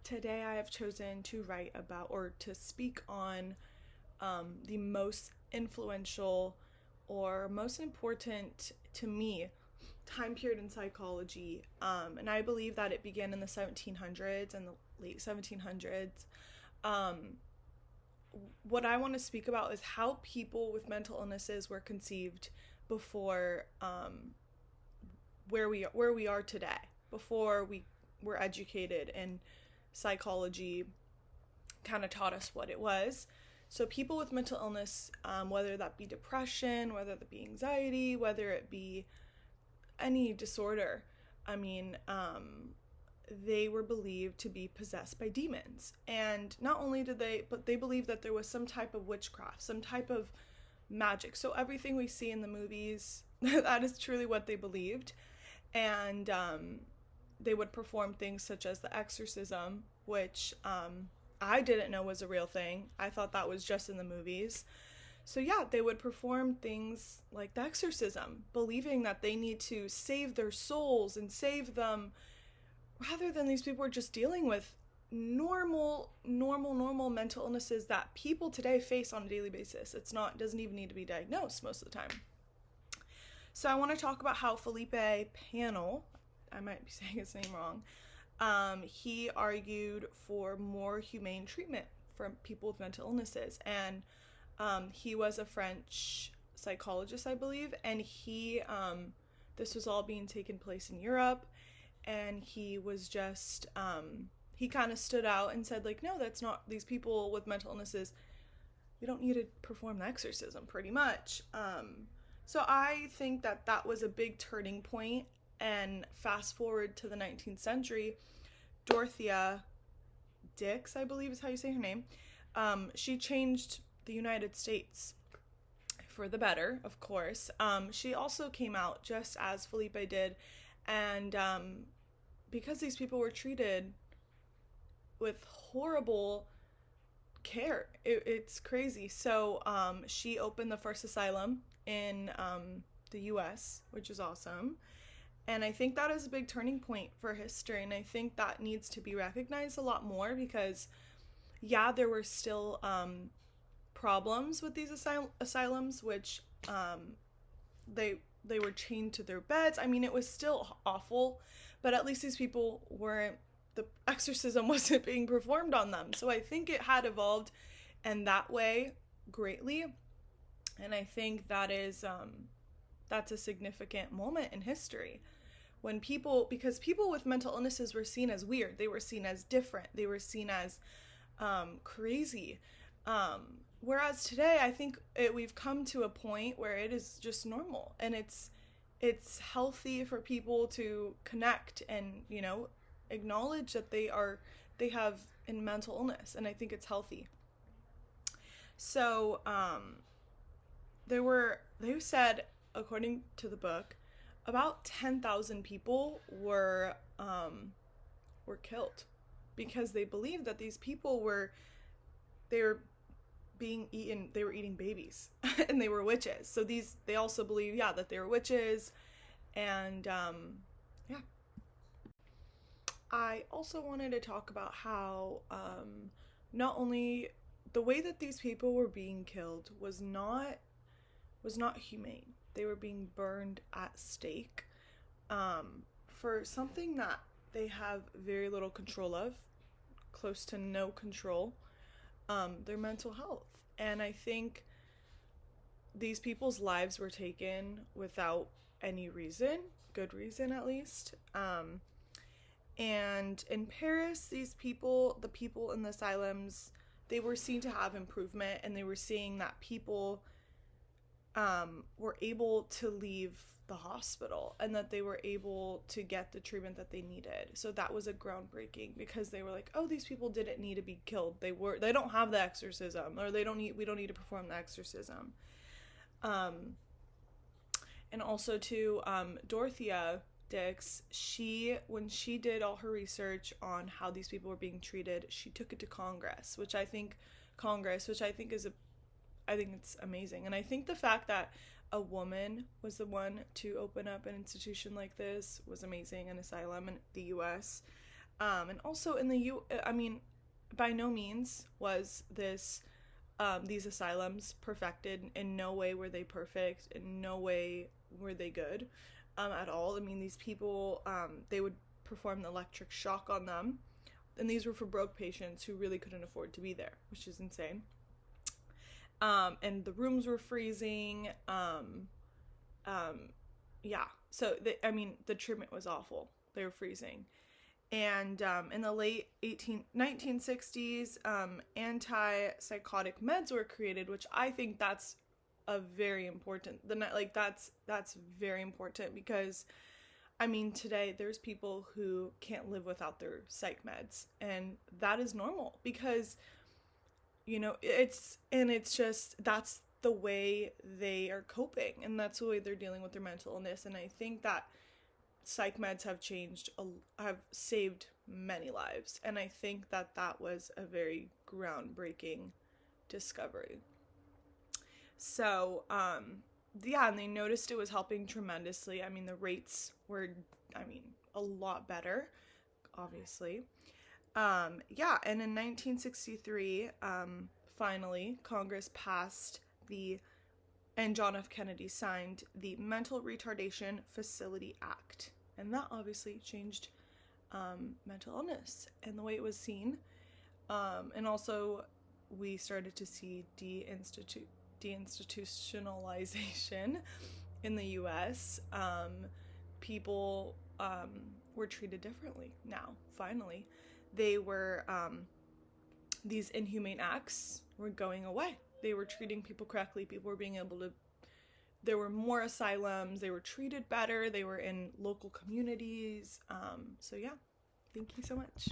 Today I have chosen to write about or to speak on the most influential or most important to me time period in psychology. And I believe that it began in the 1700s and the late 1700s. Um, what I want to speak about is how people with mental illnesses were conceived before where we are today, before we were educated and psychology kind of taught us what it was. So people with mental illness, whether that be depression, whether that be anxiety, whether it be any disorder, I mean, they were believed to be possessed by demons. And not only did they, but they believed that there was some type of witchcraft, some type of magic. So everything we see in the movies, that is truly what they believed. And they would perform things such as the exorcism, which I didn't know was a real thing. I thought that was just in the movies. So yeah, they would perform things like the exorcism, believing that they need to save their souls and save them, rather than these people were just dealing with normal mental illnesses that people today face on a daily basis. Doesn't even need to be diagnosed most of the time. So I want to talk about how Felipe Panel, I might be saying his name wrong, he argued for more humane treatment for people with mental illnesses. And he was a French psychologist, I believe, and this was all being taken place in Europe, and he was just, he kind of stood out and said, like, no, that's not, these people with mental illnesses, we don't need to perform the exorcism, pretty much. So I think that that was a big turning point. And fast forward to the 19th century, Dorothea Dix, I believe is how you say her name, she changed the United States for the better, of course. She also came out just as Felipe did, and because these people were treated with horrible care, it's crazy. So she opened the first asylum in the US, which is awesome. And I think that is a big turning point for history, and I think that needs to be recognized a lot more because, yeah, there were still problems with these asylums, which they were chained to their beds. I mean, it was still awful, but at least these people weren't, the exorcism wasn't being performed on them. So I think it had evolved in that way greatly, and I think that is that's a significant moment in history when because people with mental illnesses were seen as weird, they were seen as different, they were seen as crazy. Whereas today, I think we've come to a point where it is just normal, and it's healthy for people to connect and, acknowledge that they have a mental illness, and I think it's healthy. So they said, according to the book, about 10,000 people were killed because they believed that these people were being eaten, they were eating babies and they were witches. So they also believe, yeah, that they were witches. And yeah. I also wanted to talk about how not only the way that these people were being killed was not humane. They were being burned at stake for something that they have very little control of, close to no control, their mental health. And I think these people's lives were taken without any reason, good reason at least. And in Paris, the people in the asylums, they were seen to have improvement, and they were seeing that people were able to leave the hospital and that they were able to get the treatment that they needed. So that was a groundbreaking because they were like, oh, these people didn't need to be killed. They don't have the exorcism, or we don't need to perform the exorcism. And also to Dorothea Dix, when she did all her research on how these people were being treated, she took it to Congress, which I think it's amazing. And I think the fact that a woman was the one to open up an institution like this was amazing, an asylum in the US. And also in the I mean, by no means was this these asylums perfected. In no way were they perfect. In no way were they good at all. I mean, these people, they would perform the electric shock on them, and these were for broke patients who really couldn't afford to be there, which is insane. And the rooms were freezing. Yeah, so I mean, the treatment was awful. They were freezing. And in the late 1960s, antipsychotic meds were created, which I think that's a very important. That's very important because, I mean, today there's people who can't live without their psych meds, and that is normal because, you know, it's just that's the way they are coping, and that's the way they're dealing with their mental illness. And I think that psych meds have saved many lives, and I think that that was a very groundbreaking discovery. So yeah, and they noticed it was helping tremendously. I mean, the rates were, I mean, a lot better, obviously. Yeah, and in 1963, finally Congress passed and John F. Kennedy signed the Mental Retardation Facility Act. And that obviously changed mental illness and the way it was seen. And also, we started to see deinstitutionalization in the US. People were treated differently now, finally. These inhumane acts were going away. They were treating people correctly. People were being able to, there were more asylums. They were treated better. They were in local communities. So yeah, thank you so much.